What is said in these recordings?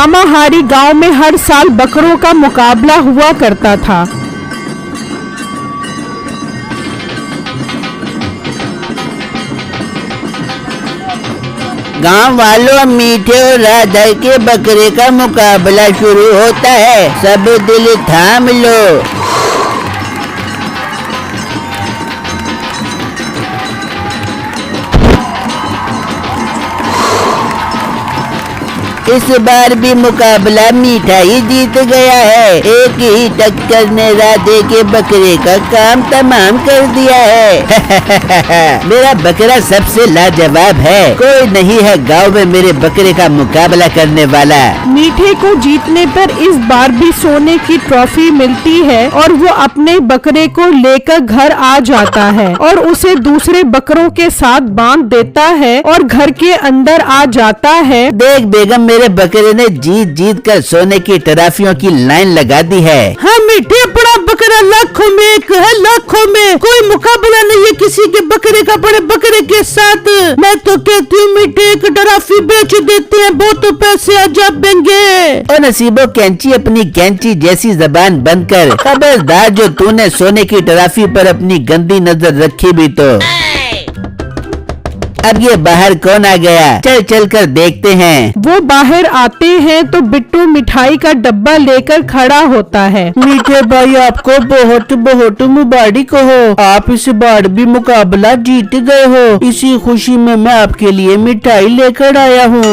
मामाहारी गांव में हर साल बकरों का मुकाबला हुआ करता था। गांव वालों, मीठे और राधा के बकरे का मुकाबला शुरू होता है, सब दिल थाम लो। इस बार भी मुकाबला मीठा ही जीत गया है। एक ही टक्कर ने राधे के बकरे का काम तमाम कर दिया है। मेरा बकरा सबसे लाजवाब है, कोई नहीं है गांव में मेरे बकरे का मुकाबला करने वाला। मीठे को जीतने पर इस बार भी सोने की ट्रॉफी मिलती है और वो अपने बकरे को लेकर घर आ जाता है और उसे दूसरे बकरों के साथ बांध देता है और घर के अंदर आ जाता है। देख बेगम, मेरे बकरे ने जीत जीत कर सोने की ट्रॉफियों की लाइन लगा दी है। हाँ मीठे, बड़ा बकरा लाखों में एक है, लाखों में कोई मुकाबला नहीं है किसी के बकरे का बड़े बकरे के साथ। मैं तो कहती हूँ मीठे एक ट्रॉफी बेच देते हैं, बहुत पैसे आ जाएंगे। और नसीबो कैंची, अपनी कैंची जैसी जबान बंद कर। खबरदार जो तूने सोने की ट्रॉफी पर अपनी गंदी नजर रखी भी तो। अब ये बाहर कौन आ गया? चल चल कर देखते हैं। वो बाहर आते हैं तो बिट्टू मिठाई का डब्बा लेकर खड़ा होता है। मीठे भाई, आपको बहुत बहुत मुबारक हो, आप इस बार भी मुकाबला जीत गए हो। इसी खुशी में मैं आपके लिए मिठाई लेकर आया हूँ।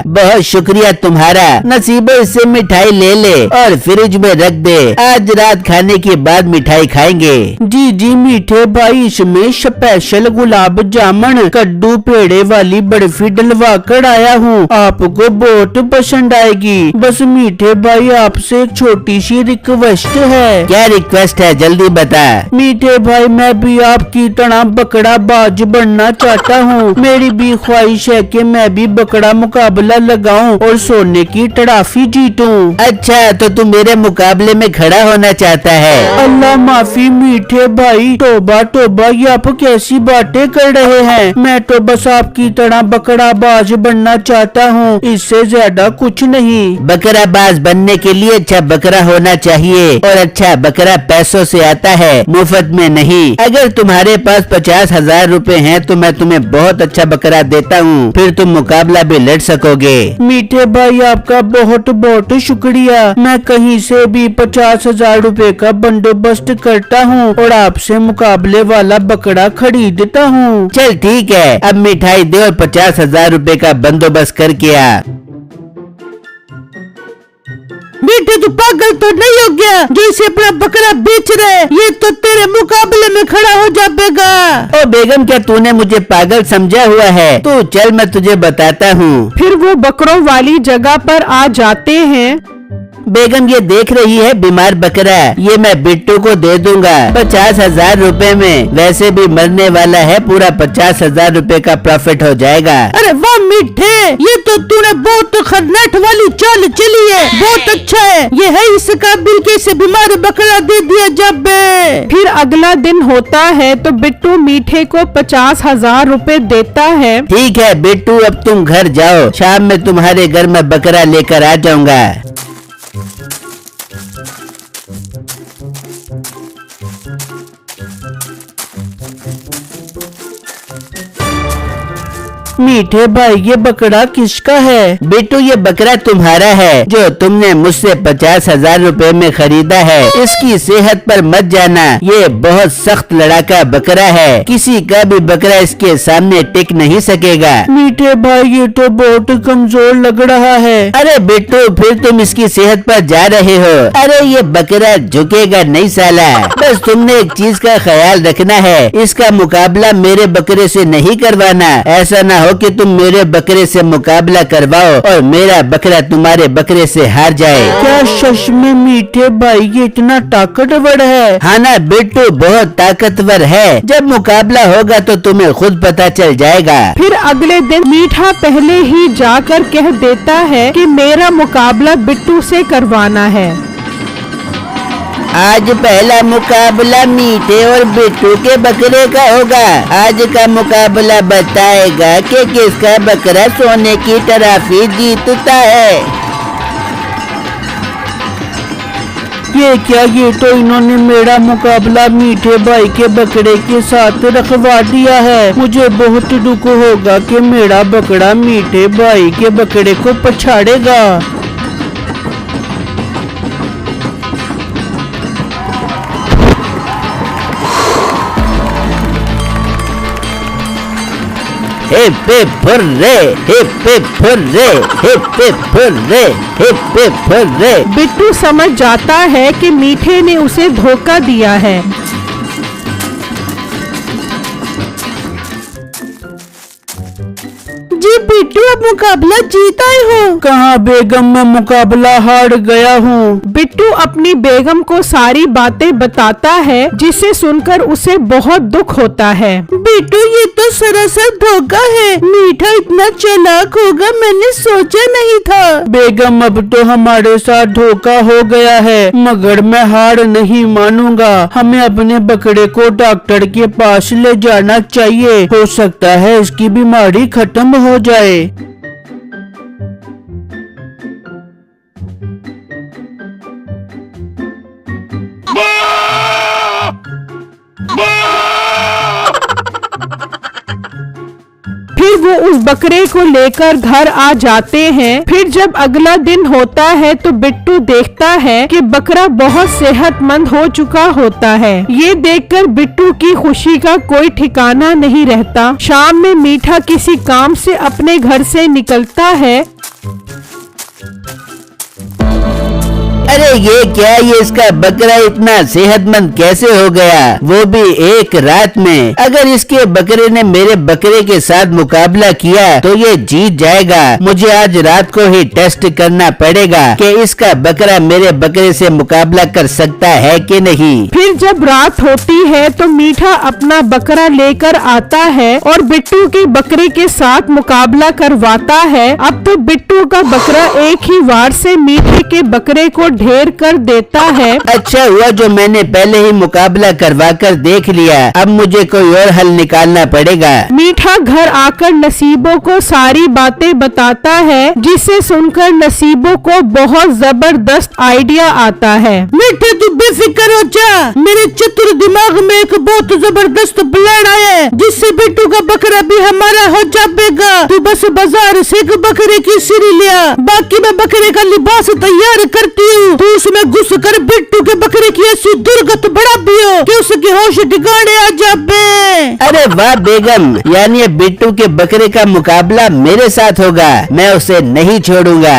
बहुत शुक्रिया तुम्हारा। नसीबो, इससे मिठाई ले ले और फ्रिज में रख दे, आज रात खाने के बाद मिठाई खाएंगे। जी जी मीठे भाई, इसमें स्पेशल गुलाब जामुन कद्दू पेड़े वाली बर्फी डलवा कर आया हूँ, आपको बहुत पसंद आएगी। बस मीठे भाई, आपसे एक छोटी सी रिक्वेस्ट है। क्या रिक्वेस्ट है, जल्दी बता। मीठे भाई, मैं भी आपकी तरह बकरा बाज बनना चाहता हूँ। मेरी भी ख्वाहिश है कि मैं भी बकरा मुकाबला लगाऊं और सोने की ट्रॉफी जीतूं। अच्छा, तो तू मेरे मुकाबले में खड़ा होना चाहता है? अल्लाह माफी मीठे भाई, तौबा तौबा, ये आप कैसी बातें कर रहे हैं। मैं तो बस आपकी तरह बकरा बाज बनना चाहता हूँ, इससे ज्यादा कुछ नहीं। बकरा बाज बनने के लिए अच्छा बकरा होना चाहिए और अच्छा बकरा पैसों से आता है, मुफ्त में नहीं। अगर तुम्हारे पास 50,000 रुपए हैं तो मैं तुम्हें बहुत अच्छा बकरा देता हूँ, फिर तुम मुकाबला भी लड़ सकोगे। मीठे भाई, आपका बहुत बहुत शुक्रिया। मैं कहीं से भी 50,000 रुपए का बंदोबस्त करता हूँ और आपसे मुकाबले वाला बकरा खरीदता हूँ। चल ठीक है, अब मिठाई दे और 50,000 रुपए का बंदोबस्त करके आ। मीठे, तू पागल तो नहीं हो गया जो इसे अपना बकरा बेच रहे? ये तो तेरे मुकाबले में खड़ा हो जाएगा। ओ बेगम, क्या तूने मुझे पागल समझा हुआ है? तू चल, मैं तुझे बताता हूँ। फिर वो बकरों वाली जगह पर आ जाते हैं। बेगम, ये देख रही है बीमार बकरा, ये मैं बिट्टू को दे दूंगा 50,000 रुपए में। वैसे भी मरने वाला है, पूरा 50,000 रुपए का प्रॉफिट हो जाएगा। अरे वाह मीठे, ये तो तूने बहुत खतरनाक वाली चाल चली है, बहुत अच्छा है। ये है इसका बिल के इसे बीमार बकरा दे दिया जब। फिर अगला दिन होता है तो बिट्टू मीठे को 50,000 रुपए देता है। ठीक है बिट्टू, अब तुम घर जाओ, शाम में तुम्हारे घर में बकरा लेकर आ जाऊंगा। मीठे भाई, ये बकरा किसका है? बेटू, ये बकरा तुम्हारा है, जो तुमने मुझसे 50,000 रुपए में खरीदा है। इसकी सेहत पर मत जाना, ये बहुत सख्त लड़ाका बकरा है, किसी का भी बकरा इसके सामने टिक नहीं सकेगा। मीठे भाई, ये तो बहुत कमजोर लग रहा है। अरे बेटू, फिर तुम इसकी सेहत पर जा रहे हो? अरे ये बकरा झुकेगा नहीं साला। बस तुमने एक चीज का ख्याल रखना है, इसका मुकाबला मेरे बकरे से नहीं करवाना। ऐसा ना हो कि तुम मेरे बकरे से मुकाबला करवाओ और मेरा बकरा तुम्हारे बकरे से हार जाए। क्या सच में मीठे भाई ये इतना ताकतवर है? हाँ ना बेटू, बहुत ताकतवर है। जब मुकाबला होगा तो तुम्हें खुद पता चल जाएगा। फिर अगले दिन मीठा पहले ही जाकर कह देता है कि मेरा मुकाबला बिट्टू से करवाना है। आज पहला मुकाबला मीठे और बिट्टू के बकरे का होगा। आज का मुकाबला बताएगा कि किसका बकरा सोने की ट्रॉफी जीतता है। ये क्या, ये तो इन्होंने मेरा मुकाबला मीठे भाई के बकरे के साथ रखवा दिया है। मुझे बहुत दुख होगा कि मेरा बकरा मीठे भाई के बकरे को पछाड़ेगा। Hip hip hurray, hip hip hurray, hip hip hurray, hip hip hurray. Bittu समझ जाता है कि मीठे ने उसे धोखा दिया है। जी बिट्टू, अब मुकाबला जीता ही हो। कहाँ बेगम, मैं मुकाबला हार गया हूँ। बिट्टू अपनी बेगम को सारी बातें बताता है, जिसे सुनकर उसे बहुत दुख होता है। बिट्टू, ये तो सरासर धोखा है। मीठा इतना चालाक होगा मैंने सोचा नहीं था। बेगम, अब तो हमारे साथ धोखा हो गया है, मगर मैं हार नहीं मानूंगा। हमें अपने बकरे को डॉक्टर के पास ले जाना चाहिए। हो सकता है इसकी बीमारी खत्म हो जाए। फिर वो उस बकरे को लेकर घर आ जाते हैं। फिर जब अगला दिन होता है तो बिट्टू देखता है कि बकरा बहुत सेहतमंद हो चुका होता है। ये देखकर बिट्टू की खुशी का कोई ठिकाना नहीं रहता। शाम में मीठा किसी काम से अपने घर से निकलता है। अरे ये क्या, ये इसका बकरा इतना सेहतमंद कैसे हो गया, वो भी एक रात में। अगर इसके बकरे ने मेरे बकरे के साथ मुकाबला किया तो ये जीत जाएगा। मुझे आज रात को ही टेस्ट करना पड़ेगा कि इसका बकरा मेरे बकरे से मुकाबला कर सकता है कि नहीं। फिर जब रात होती है तो मीठा अपना बकरा लेकर आता है और बिट्टू के बकरे के साथ मुकाबला करवाता है। अब तो बिट्टू का बकरा एक ही वार से मीठे के बकरे को ढेर कर देता है। अच्छा हुआ जो मैंने पहले ही मुकाबला करवा कर देख लिया। अब मुझे कोई और हल निकालना पड़ेगा। मीठा घर आकर नसीबों को सारी बातें बताता है, जिसे सुनकर नसीबों को बहुत जबरदस्त आइडिया आता है। मीठे, तू बेफिक्र हो जा। मेरे चतुर दिमाग में एक बहुत जबरदस्त प्लान आया है, जिससे बिट्टू का बकरा भी हमारा हो जाएगा। तू बस बाजार से एक बकरे की सिरी लिया, बाकी मैं बकरे का लिबास तैयार करती हूँ। तू उसमें घुस कर बिट्टू के बकरे की ऐसी दुर्गत बढ़ा दियो कि उसके होश ठिकाने आ जाए। अरे वाह बेगम, यानी बिट्टू के बकरे का मुकाबला मेरे साथ होगा। मैं उसे नहीं छोड़ूंगा।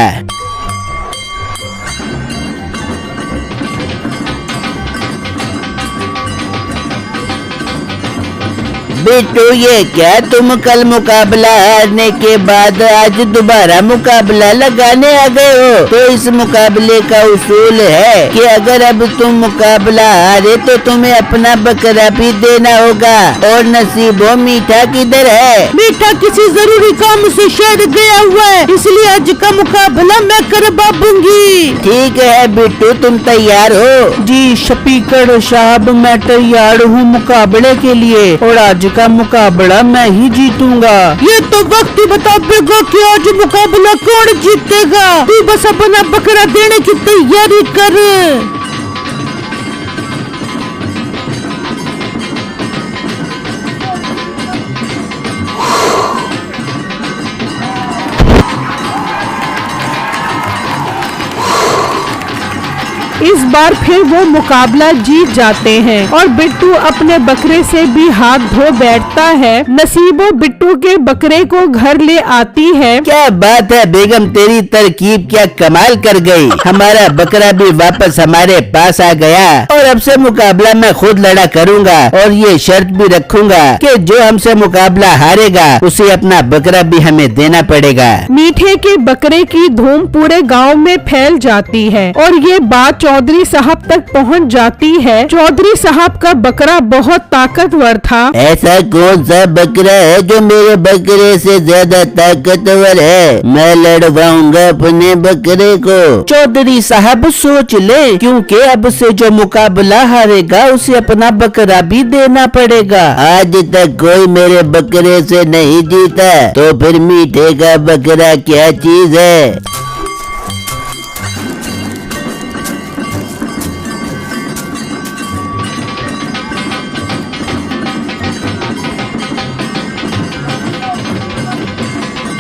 बिट्टू, ये क्या, तुम कल मुकाबला हारने के बाद आज दोबारा मुकाबला लगाने आ गए हो? तो इस मुकाबले का उसूल है कि अगर अब तुम मुकाबला हारे तो तुम्हें अपना बकरा भी देना होगा। और नसीबो, मीठा किधर है? मीठा किसी जरूरी काम से शहर गया हुआ है, इसलिए आज का मुकाबला मैं करवा दूंगी। ठीक है बिट्टू, तुम तैयार हो? जी शफीकर साहब, मैं तैयार हूँ मुकाबले के लिए, और आज का मुकाबला मैं ही जीतूंगा। ये तो वक्त ही बताएगा कि आज मुकाबला कौन जीतेगा। तू बस अपना बकरा देने की तैयारी कर। इस बार फिर वो मुकाबला जीत जाते हैं और बिट्टू अपने बकरे से भी हाथ धो बैठता है। नसीबो बिट्टू के बकरे को घर ले आती है। क्या बात है बेगम, तेरी तरकीब क्या कमाल कर गई। हमारा बकरा भी वापस हमारे पास आ गया और अब से मुकाबला मैं खुद लड़ा करूंगा, और ये शर्त भी रखूंगा कि जो हमसे मुकाबला हारेगा उसे अपना बकरा भी हमें देना पड़ेगा। मीठे के बकरे की धूम पूरे गाँव में फैल जाती है और ये बात चौधरी साहब तक पहुंच जाती है। चौधरी साहब का बकरा बहुत ताकतवर था। ऐसा कौन सा बकरा है जो मेरे बकरे से ज्यादा ताकतवर है? मैं लड़वाऊंगा अपने बकरे को। चौधरी साहब सोच ले, क्योंकि अब से जो मुकाबला हारेगा उसे अपना बकरा भी देना पड़ेगा। आज तक कोई मेरे बकरे से नहीं जीता, तो फिर मीठे का बकरा क्या चीज है?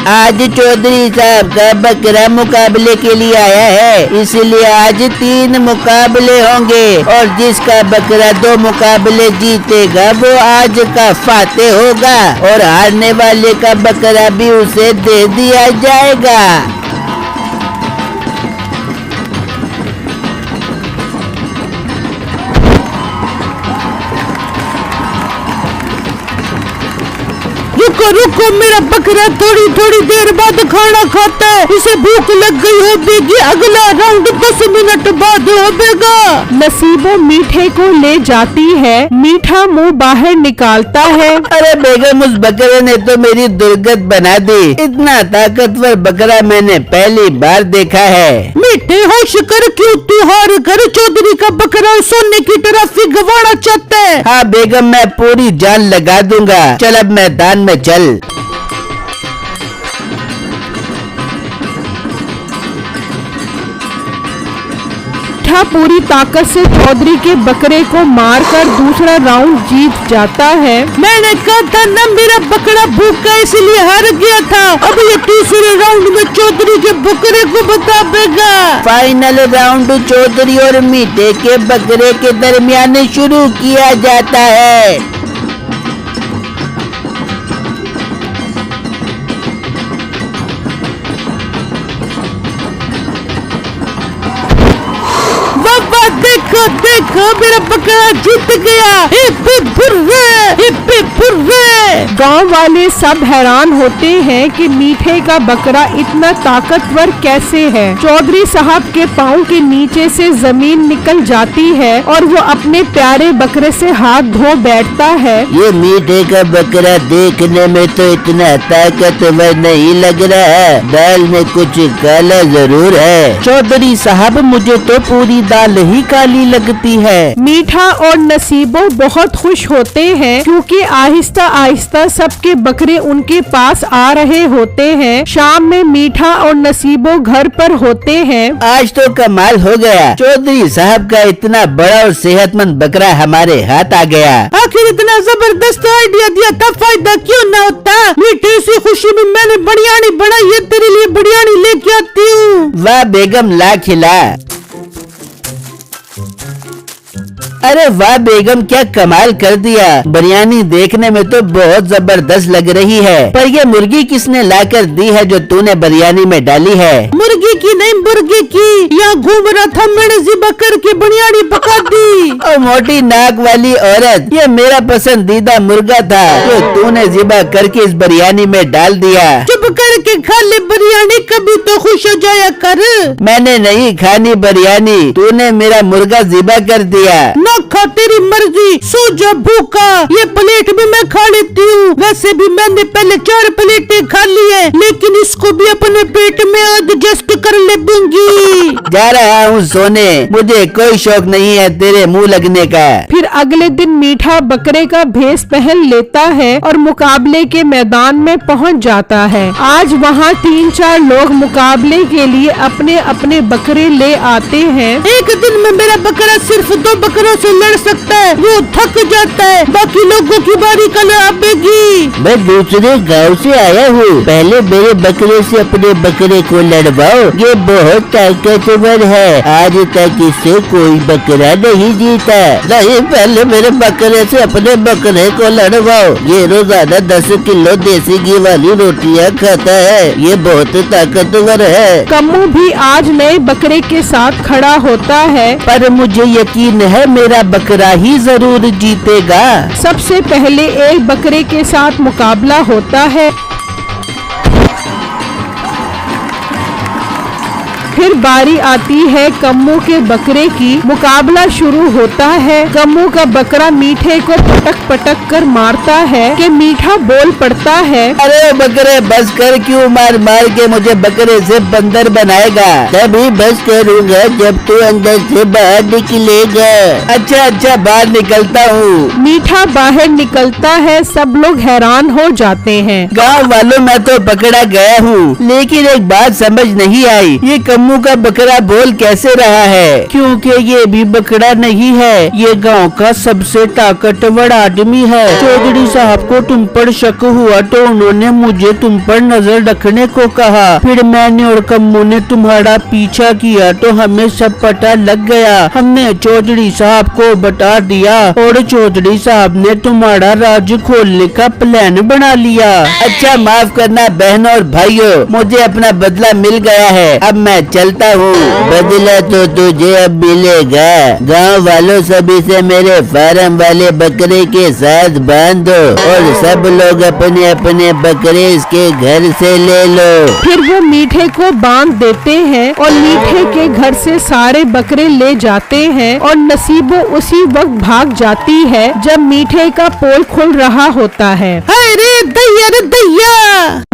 आज चौधरी साहब का बकरा मुकाबले के लिए आया है, इसलिए आज 3 मुकाबले होंगे और जिसका बकरा 2 मुकाबले जीतेगा वो आज का फाते होगा और हारने वाले का बकरा भी उसे दे दिया जाएगा। रुको रुको, मेरा बकरा थोड़ी थोड़ी देर बाद खाना खाता है, इसे भूख लग गई होगी। अगला राउंड 10 मिनट बाद होगा। नसीबो मीठे को ले जाती है। मीठा मुंह बाहर निकालता है। अरे बेगम, उस बकरे ने तो मेरी दुर्गत बना दी। इतना ताकतवर बकरा मैंने पहली बार देखा है। मीठे होश कर, क्यों तू हार कर चौधरी का बकरा सोने की तरफ गवाना चाहता है? हाँ बेगम, मैं पूरी जान लगा दूंगा। चल अब मैदान में चल। पूरी ताकत से चौधरी के बकरे को मारकर दूसरा राउंड जीत जाता है। मैंने कहा था ना मेरा बकरा भूखा इसलिए हार गया था। अब ये तीसरे राउंड में चौधरी के बकरे को बताएगा। फाइनल राउंड चौधरी और मीठे के बकरे के दरमियान शुरू किया जाता है। देखो देखो, मेरा बकरा जीत गया। Hip hip hurray, hip hip hurray. गांव वाले सब हैरान होते हैं कि मीठे का बकरा इतना ताकतवर कैसे है। चौधरी साहब के पाँव के नीचे से जमीन निकल जाती है और वो अपने प्यारे बकरे से हाथ धो बैठता है। ये मीठे का बकरा देखने में तो इतना ताकतवर नहीं लग रहा है, दाल में कुछ काला जरूर है। चौधरी साहब, मुझे तो पूरी दाल ही काली लगती है। मीठा और नसीबो बहुत खुश होते हैं क्योंकि आहिस्ता आहिस्ता सबके बकरे उनके पास आ रहे होते हैं। शाम में मीठा और नसीबो घर पर होते हैं। आज तो कमाल हो गया, चौधरी साहब का इतना बड़ा और सेहतमंद बकरा हमारे हाथ आ गया। आखिर इतना जबरदस्त आइडिया दिया था, फायदा क्यों ना होता। मीठे से खुशी में मैंने बिरयानी बनाई है, तेरे लिए बिरयानी लेके आती हूँ। वाह बेगम, ला खिला। अरे वाह बेगम, क्या कमाल कर दिया। बिरयानी देखने में तो बहुत जबरदस्त लग रही है, पर ये मुर्गी किसने लाकर दी है जो तूने बिरयानी में डाली है? मुर्गी की नहीं, मुर्गी की। यहाँ घूम रहा था, मैंने ज़िबा करके बिरयानी पका दी। और मोटी नाक वाली औरत, ये मेरा पसंदीदा मुर्गा था जो तूने ज़िबा करके इस बिरयानी में डाल दिया। चुप करके खा ले बिरयानी, कभी तो खुश हो जाया कर। मैंने नहीं खानी बिरयानी, तूने मेरा मुर्गा ज़िबा कर दिया। खा, तेरी मर्जी, सो जा भूखा। ये प्लेट भी मैं खा लेती हूँ। वैसे भी मैंने पहले 4 प्लेटें खा ली है, लेकिन इसको भी अपने पेट में एडजस्ट कर ले दूंगी। जा रहा हूँ सोने, मुझे कोई शौक नहीं है तेरे मुंह लगने का। फिर अगले दिन मीठा बकरे का भेष पहन लेता है और मुकाबले के मैदान में पहुँच जाता है। आज वहाँ 3-4 लोग मुकाबले के लिए अपने अपने बकरे ले आते हैं। एक दिन में मेरा बकरा सिर्फ 2 बकरों से लड़ सकता है, वो थक जाता है। बाकी लोगों की बारी कल आएगी। मैं दूसरे गांव से आया हूँ, पहले मेरे बकरे से अपने बकरे को लड़वाओ। ये बहुत ताकतवर है, आज तक इससे कोई बकरा नहीं जीता। नहीं, पहले मेरे बकरे से अपने बकरे को लड़वाओ। ये रोजाना 10 किलो देसी घी वाली रोटियाँ खाता है, ये बहुत ताकतवर है। कम्मू भी आज नए बकरे के साथ खड़ा होता है, पर मुझे यकीन है मेरा बकरा ही जरूर जीतेगा। सबसे पहले एक बकरे के साथ मुकाबला होता है। फिर बारी आती है कम्मू के बकरे की। मुकाबला शुरू होता है। कम्मू का बकरा मीठे को पटक पटक कर मारता है कि मीठा बोल पड़ता है, अरे बकरे बस कर, क्यों मार मार के मुझे बकरे से बंदर बनाएगा। तभी बस करूँगा जब तू अंदर से बाहर निकलेगा। अच्छा अच्छा बाहर निकलता हूँ। मीठा बाहर निकलता है। सब लोग हैरान हो जाते हैं। गाँव वालों मैं तो पकड़ा गया हूँ, लेकिन एक बात समझ नहीं आई, ये कम्मू का बकरा बोल कैसे रहा है? क्योंकि ये भी बकरा नहीं है, ये गांव का सबसे ताकतवर आदमी है। चौधरी साहब को तुम पर शक हुआ तो उन्होंने मुझे तुम पर नजर रखने को कहा। फिर मैंने और कम्मू ने तुम्हारा पीछा किया तो हमें सब पता लग गया। हमने चौधरी साहब को बता दिया और चौधरी साहब ने तुम्हारा राज खोलने का प्लान बना लिया। अच्छा माफ करना बहनों और भाइयों, मुझे अपना बदला मिल गया है। अब मैं चलता हूँ। बदला तो तुझे अब मिलेगा। गांव वालों सभी से मेरे फार्म वाले बकरे के साथ बांध दो और सब लोग अपने अपने बकरे इसके घर से ले लो। फिर वो मीठे को बांध देते हैं और मीठे के घर से सारे बकरे ले जाते हैं और नसीबो उसी वक्त भाग जाती है जब मीठे का पोल खुल रहा होता है। अरे दैया रे दैया।